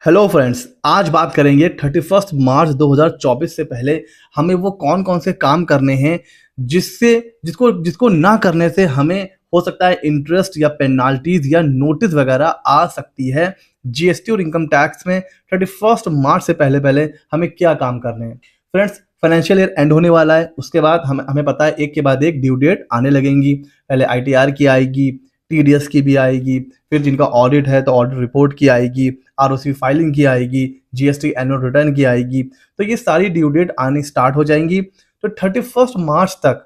Hello friends, आज बात करेंगे 31 मार्च 2024 से पहले हमें वो कौन कौन से काम करने हैं जिससे जिसको जिसको ना करने से हमें हो सकता है इंटरेस्ट या पेनाल्टीज या नोटिस वगैरह आ सकती है। जीएसटी और इनकम टैक्स में 31 मार्च से पहले पहले हमें क्या काम करने हैं। फ्रेंड्स, फाइनेंशियल ईयर एंड होने वाला है, उसके बाद हमें पता है एक के बाद एक ड्यू डेट आने लगेंगी। पहले आईटीआर की आएगी, टीडीएस की भी आएगी, फिर जिनका ऑडिट है तो ऑडिट रिपोर्ट की आएगी, आरओसी फाइलिंग की आएगी, जीएसटी एनुअल रिटर्न की आएगी। तो ये सारी ड्यू डेट आनी स्टार्ट हो जाएंगी। तो 31 मार्च तक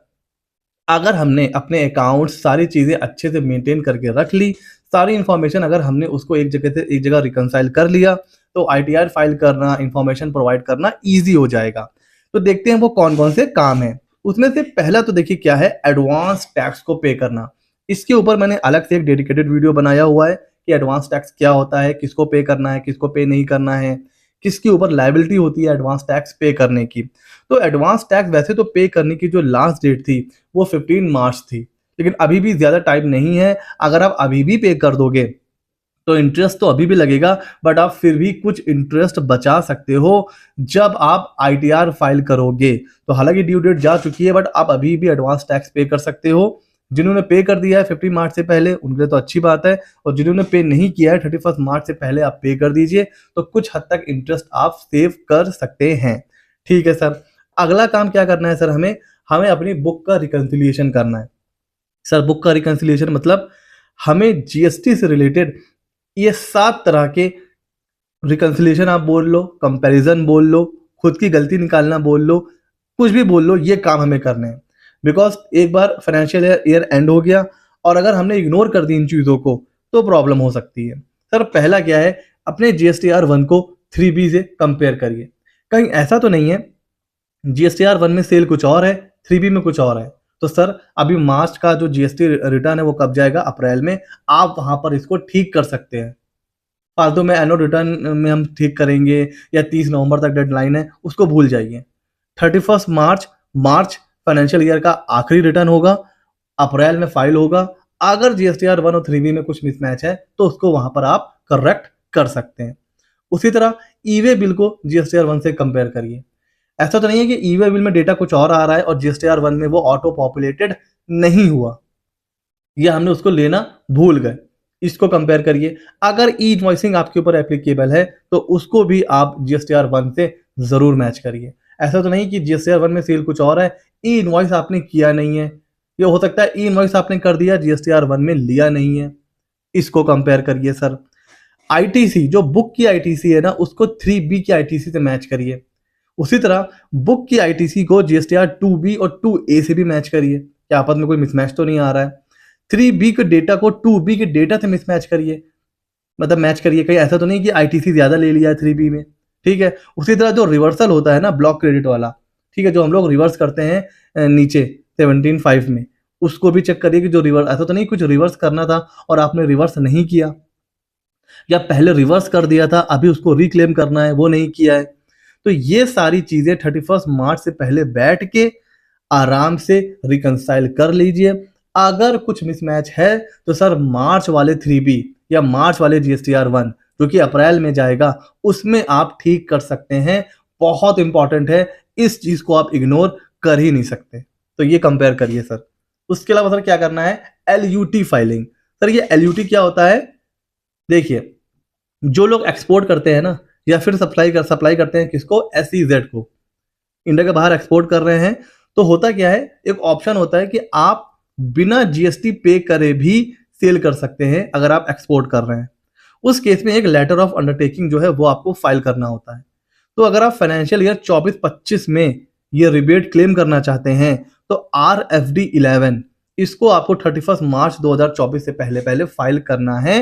अगर हमने अपने अकाउंट सारी चीज़ें अच्छे से मेंटेन करके रख ली, सारी इंफॉर्मेशन अगर हमने उसको एक जगह से एक जगह रिकंसाइल कर लिया, तो आईटीआर फाइल करना, इंफॉर्मेशन प्रोवाइड करना ईजी हो जाएगा। तो देखते हैं वो कौन कौन से काम हैं। उसमें से पहला तो देखिए क्या है, एडवांस टैक्स को पे करना। इसके ऊपर मैंने अलग से एक डेडिकेटेड वीडियो बनाया हुआ है कि एडवांस टैक्स क्या होता है, किसको पे करना है, किसको पे नहीं करना है, किसके ऊपर लायबिलिटी होती है एडवांस टैक्स पे करने की। तो एडवांस टैक्स वैसे तो पे करने की जो लास्ट डेट थी वो 15 मार्च थी, लेकिन अभी भी ज़्यादा टाइम नहीं है। अगर आप अभी भी पे कर दोगे तो इंटरेस्ट तो अभी भी लगेगा, बट आप फिर भी कुछ इंटरेस्ट बचा सकते हो जब आप आईटीआर फाइल करोगे। तो हालांकि ड्यू डेट जा चुकी है, बट आप अभी भी एडवांस टैक्स पे कर सकते हो। जिन्होंने पे कर दिया है 15 मार्च से पहले उनके लिए तो अच्छी बात है, और जिन्होंने पे नहीं किया है 31 मार्च से पहले आप पे कर दीजिए, तो कुछ हद तक इंटरेस्ट आप सेव कर सकते हैं। ठीक है सर, अगला काम क्या करना है सर, हमें हमें अपनी बुक का रिकंसिलिएशन करना है। सर, बुक का रिकंसिलिएशन मतलब हमें जीएसटी से रिलेटेड ये 7 तरह के रिकंसिलिएशन आप बोल लो, कंपैरिजन बोल लो, खुद की गलती निकालना बोल लो, कुछ भी बोल लो, ये काम हमें करने हैं। बिकॉज एक बार फाइनेंशियल ईयर एंड हो गया और अगर हमने इग्नोर कर दी इन चीज़ों को तो प्रॉब्लम हो सकती है। सर, पहला क्या है, अपने जीएसटीआर 1 को 3B से कंपेयर करिए। कहीं ऐसा तो नहीं है जीएसटीआर 1 में सेल कुछ और है, 3B में कुछ और है। तो सर, अभी मार्च का जो जीएसटी रिटर्न है वो कब जाएगा, अप्रैल में। आप वहां पर इसको ठीक कर सकते हैं। फालतू में एनुअल रिटर्न में हम ठीक करेंगे या 30 नवंबर तक डेडलाइन है, उसको भूल जाइए। 31 मार्च, मार्च फाइनेंशियल ईयर का आखिरी रिटर्न होगा, अप्रैल में फाइल होगा। अगर जीएसटीआर 1 और 3B में कुछ मिसमैच है तो उसको वहां पर आप करेक्ट कर सकते हैं। उसी तरह ई वे बिल को जीएसटीआर 1 से कंपेयर करिए। ऐसा तो नहीं है कि ई वे बिल में डेटा कुछ और आ रहा है और जीएसटीआर 1 में वो ऑटो पॉपुलेटेड नहीं हुआ, या हमने उसको लेना भूल गए। इसको कंपेयर करिए। अगर ई इनवॉइसिंग आपके ऊपर एप्लीकेबल है तो उसको भी आप जीएसटीआर 1 से जरूर मैच करिए। ऐसा तो नहीं कि जीएसटीआर 1 में सेल कुछ और है, ई इनवॉइस आपने किया नहीं है। ये हो सकता है ई इनवॉइस आपने कर दिया, जीएसटीआर 1 में लिया नहीं है। इसको कंपेयर करिए सर। आईटीसी, जो बुक की आईटीसी है ना, उसको 3B की आईटीसी से मैच करिए। उसी तरह बुक की आईटीसी को जीएसटीआर 2B और 2A से भी मैच करिए। क्या आपस में कोई मिसमैच तो नहीं आ रहा है। 3B के डेटा को 2B के डेटा से मिसमैच करिए, मतलब मैच करिए। कहीं ऐसा तो नहीं कि आईटीसी ज्यादा ले लिया है 3B में। ठीक है। उसी तरह जो रिवर्सल होता है ना, ब्लॉक क्रेडिट वाला, ठीक है, जो हम लोग रिवर्स करते हैं नीचे 17(5) में, उसको भी चेक करिए कि जो रिवर्स, ऐसा तो नहीं कुछ रिवर्स करना था और आपने रिवर्स नहीं किया, या पहले रिवर्स कर दिया था अभी उसको रिक्लेम करना है वो नहीं किया है। तो ये सारी चीजें 31 मार्च से पहले बैठ के आराम से रिकंसाइल कर लीजिए। अगर कुछ मिसमैच है तो सर, मार्च वाले 3B या मार्च वाले जीएसटीआर 1 जो कि अप्रैल में जाएगा, उसमें आप ठीक कर सकते हैं। बहुत इंपॉर्टेंट है, इस चीज को आप इग्नोर कर ही नहीं सकते। तो ये कंपेयर करिए सर। उसके अलावा सर क्या करना है, एलयूटी फाइलिंग। सर, ये एलयूटी क्या होता है, देखिए, जो लोग एक्सपोर्ट करते हैं ना, या फिर सप्लाई करते हैं किसको, SEZ को, इंडिया के बाहर एक्सपोर्ट कर रहे हैं, तो होता क्या है, एक ऑप्शन होता है कि आप बिना जीएसटी पे करे भी सेल कर सकते हैं अगर आप एक्सपोर्ट कर रहे हैं। उस केस में एक लेटर ऑफ अंडरटेकिंग जो है वो आपको फाइल करना होता है। तो अगर आप फाइनेंशियल ईयर 24-25 में ये रिबेट क्लेम करना चाहते हैं तो RFD11, इसको आपको 31 मार्च 2024 से पहले पहले फाइल करना है।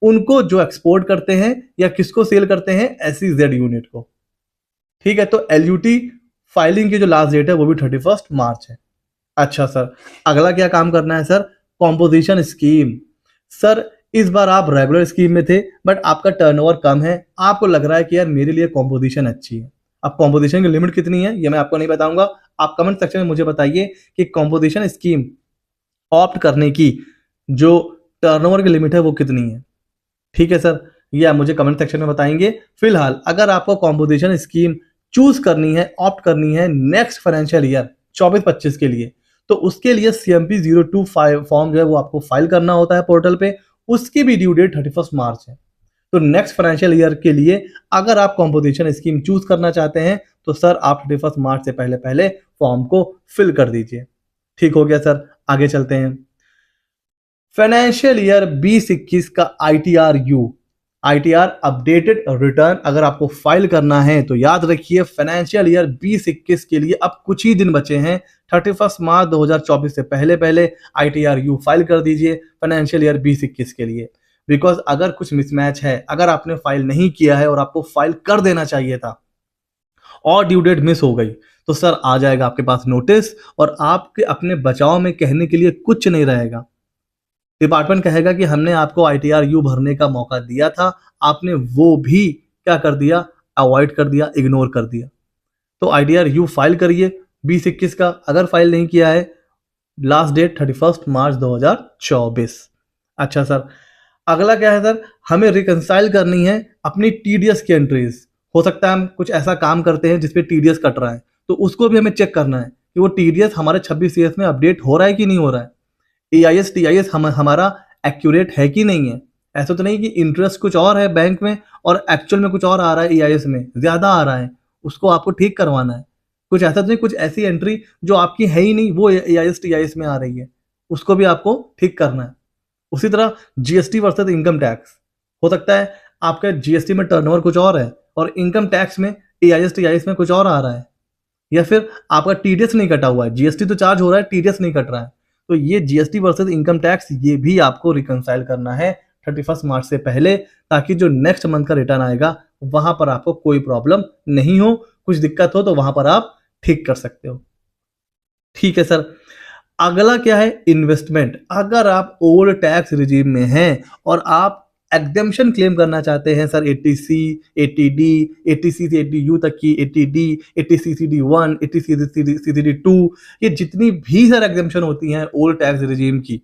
उनको जो एक्सपोर्ट करते हैं या किसको सेल करते हैं, SEZ यूनिट को। ठीक है। तो एलयूटी फाइलिंग की जो लास्ट डेट है वो भी 31 मार्च है। अच्छा सर, अगला क्या काम करना है सर, कॉम्पोजिशन स्कीम। सर, इस बार आप रेगुलर स्कीम में थे बट आपका टर्नओवर कम है, आपको लग रहा है कि यार मेरे लिए कॉम्पोजिशन अच्छी है। अब कॉम्पोजिशन की लिमिट कितनी है ये मैं आपको नहीं बताऊंगा, आप कमेंट सेक्शन में मुझे बताइए कि कॉम्पोजिशन स्कीम ऑप्ट करने की जो टर्नओवर की लिमिट है वो कितनी है। ठीक है सर। ये आप मुझे कमेंट सेक्शन में बताएंगे। फिलहाल अगर आपको कॉम्पोजिशन स्कीम चूज करनी है, ऑप्ट करनी है नेक्स्ट फाइनेंशियल ईयर 24-25 के लिए, तो उसके लिए CMP 02 फॉर्म जो है वो आपको फाइल करना होता है पोर्टल पे। उसकी भी ड्यू डेट 31 मार्च है। तो नेक्स्ट फाइनेंशियल ईयर के लिए अगर आप कॉम्पोजिशन स्कीम चूज करना चाहते हैं तो सर आप 31 मार्च से पहले पहले फॉर्म को फिल कर दीजिए। ठीक हो गया सर, आगे चलते हैं। फाइनेंशियल ईयर 2021 का ITR अपडेटेड रिटर्न अगर आपको फाइल करना है तो याद रखिए फाइनेंशियल ईयर 2021 के लिए अब कुछ ही दिन बचे हैं। 31 मार्च 2024 से पहले पहले ITRU फाइल कर दीजिए फाइनेंशियल ईयर 2021 के लिए। बिकॉज अगर कुछ मिसमैच है, अगर आपने फाइल नहीं किया है और आपको फाइल कर देना चाहिए था और ड्यू डेट मिस हो गई, तो सर आ जाएगा आपके पास नोटिस और आपके अपने बचाव में कहने के लिए कुछ नहीं रहेगा। डिपार्टमेंट कहेगा कि हमने आपको ITRU भरने का मौका दिया था, आपने वो भी क्या कर दिया, अवॉइड कर दिया, इग्नोर कर दिया। तो ITRU फाइल करिए 2021 का। अगर फाइल नहीं किया है, लास्ट डेट 31 मार्च 2024। अच्छा सर, अगला क्या है सर, हमें रिकंसाइल करनी है अपनी TDS की एंट्रीज। हो सकता है हम कुछ ऐसा काम करते हैं जिसपे TDS कट रहा है, तो उसको भी हमें चेक करना है कि वो TDS हमारे 26CS में अपडेट हो रहा है कि नहीं हो रहा है। EIS TIS हमारा एक्यूरेट है कि नहीं है। ऐसा तो नहीं कि इंटरेस्ट कुछ और है बैंक में और एक्चुअल में कुछ और आ रहा है, EIS में ज्यादा आ रहा है, उसको आपको ठीक करवाना है। कुछ ऐसा तो नहीं, कुछ ऐसी एंट्री जो आपकी है ही नहीं वो EIS TIS में आ रही है, उसको भी आपको ठीक करना है। उसी तरह GST वर्सेस इनकम टैक्स, हो सकता है आपका GST में टर्नओवर कुछ और है और इनकम टैक्स में EIS TIS में कुछ और आ रहा है, या फिर आपका TDS नहीं कटा हुआ है, GST तो चार्ज हो रहा है, TDS नहीं कट रहा है। तो ये GST वर्सेस इनकम टैक्स ये भी आपको रिकंसाइल करना है 31 मार्च से पहले, ताकि जो नेक्स्ट मंथ का रिटर्न आएगा वहां पर आपको कोई प्रॉब्लम नहीं हो, कुछ दिक्कत हो तो वहां पर आप ठीक कर सकते हो। ठीक है सर, अगला क्या है, इन्वेस्टमेंट। अगर आप ओल्ड टैक्स रिजीम में हैं और आप एग्जेम्पशन क्लेम करना चाहते हैं सर 80C, 80D, 80C से 80U तक की, 80D, 80CCD1, 80CCD2, ये जितनी भी सर एग्जेम्पशन होती हैं ओल्ड टैक्स रिजीम की,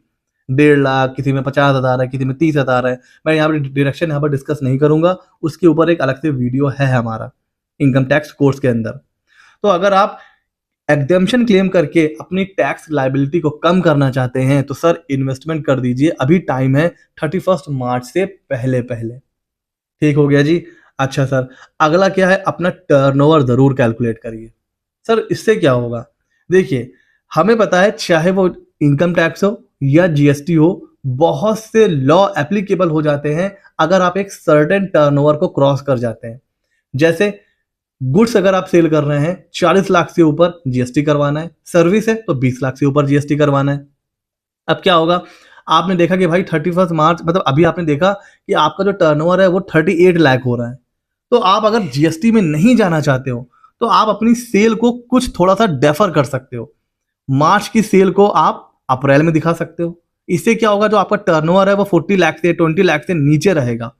1.5 लाख, किसी में 50,000 है, किसी में 30,000 है, मैं यहाँ पर डायरेक्शन यहाँ पर डिस्कस नहीं करूंगा, उसके ऊपर एक अलग से वीडियो है हमारा इनकम टैक्स कोर्स के अंदर। तो अगर आप एग्जेम्पशन क्लेम करके अपनी टैक्स लायबिलिटी को कम करना चाहते हैं तो सर इन्वेस्टमेंट कर दीजिए, अभी टाइम है 31 मार्च से पहले पहले। ठीक हो गया जी। अच्छा सर, अगला क्या है, अपना टर्नओवर जरूर कैलकुलेट करिए। सर इससे क्या होगा, देखिए हमें पता है चाहे वो इनकम टैक्स हो या GST हो, बहुत से लॉ एप्लीकेबल हो जाते हैं अगर आप एक सर्टेन टर्नओवर को क्रॉस कर जाते हैं। जैसे गुड्स अगर आप सेल कर रहे हैं 40 लाख से ऊपर GST करवाना है, सर्विस है तो 20 लाख से ऊपर GST करवाना है। अब क्या होगा, आपने देखा कि भाई 31 मार्च मतलब अभी आपने देखा कि आपका जो टर्नओवर है वो 38 लाख हो रहा है, तो आप अगर GST में नहीं जाना चाहते हो तो आप अपनी सेल को कुछ थोड़ा सा डेफर कर सकते हो। मार्च की सेल को आप अप्रैल में दिखा सकते हो। इससे क्या होगा, जो आपका टर्नओवर है वो 40 लाख से 20 लाख से नीचे रहेगा,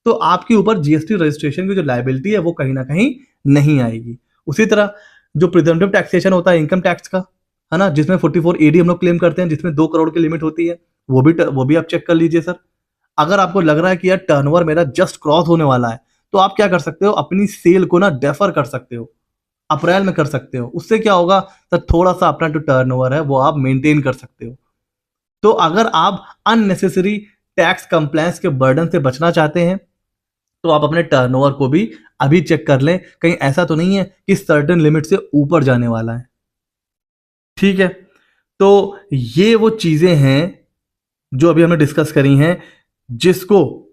तो आपके ऊपर GST रजिस्ट्रेशन की जो लायबिलिटी है वो कहीं ना कहीं नहीं आएगी। उसी तरह जो प्रिजम्पटिव टैक्सेशन होता है इनकम टैक्स का, है ना, जिसमें 44AD हम लोग क्लेम करते हैं, जिसमें 2 करोड़ की लिमिट होती है, वो भी आप चेक कर लीजिए सर। अगर आपको लग रहा है कि यार टर्नओवर मेरा जस्ट क्रॉस होने वाला है, तो आप क्या कर सकते हो, अपनी सेल को ना डेफर कर सकते हो, अप्रैल में कर सकते हो। उससे क्या होगा सर, थोड़ा सा अपना जो टर्नओवर है वो आप मेंटेन कर सकते हो। तो अगर आप अननेसेसरी टैक्स कंप्लायंस के बर्डन से बचना चाहते हैं तो आप अपने टर्नओवर को भी अभी चेक कर लें, कहीं ऐसा तो नहीं है कि सर्टेन लिमिट से ऊपर जाने वाला है। ठीक है, तो ये वो चीजें हैं जो अभी हमने डिस्कस करी हैं, जिसको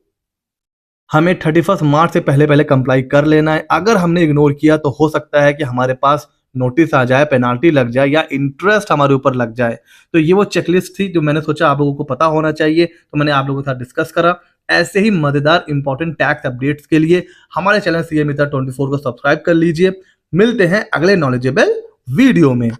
हमें 31 मार्च से पहले पहले कंप्लाई कर लेना है। अगर हमने इग्नोर किया तो हो सकता है कि हमारे पास नोटिस आ जाए, पेनाल्टी लग जाए या इंटरेस्ट हमारे ऊपर लग जाए। तो ये वो चेकलिस्ट थी जो मैंने सोचा आप लोगों को पता होना चाहिए, तो मैंने आप लोगों के साथ डिस्कस करा। ऐसे ही मजेदार इंपॉर्टेंट टैक्स अपडेट्स के लिए हमारे चैनल CA Mitra 24 को सब्सक्राइब कर लीजिए। मिलते हैं अगले नॉलेजेबल वीडियो में।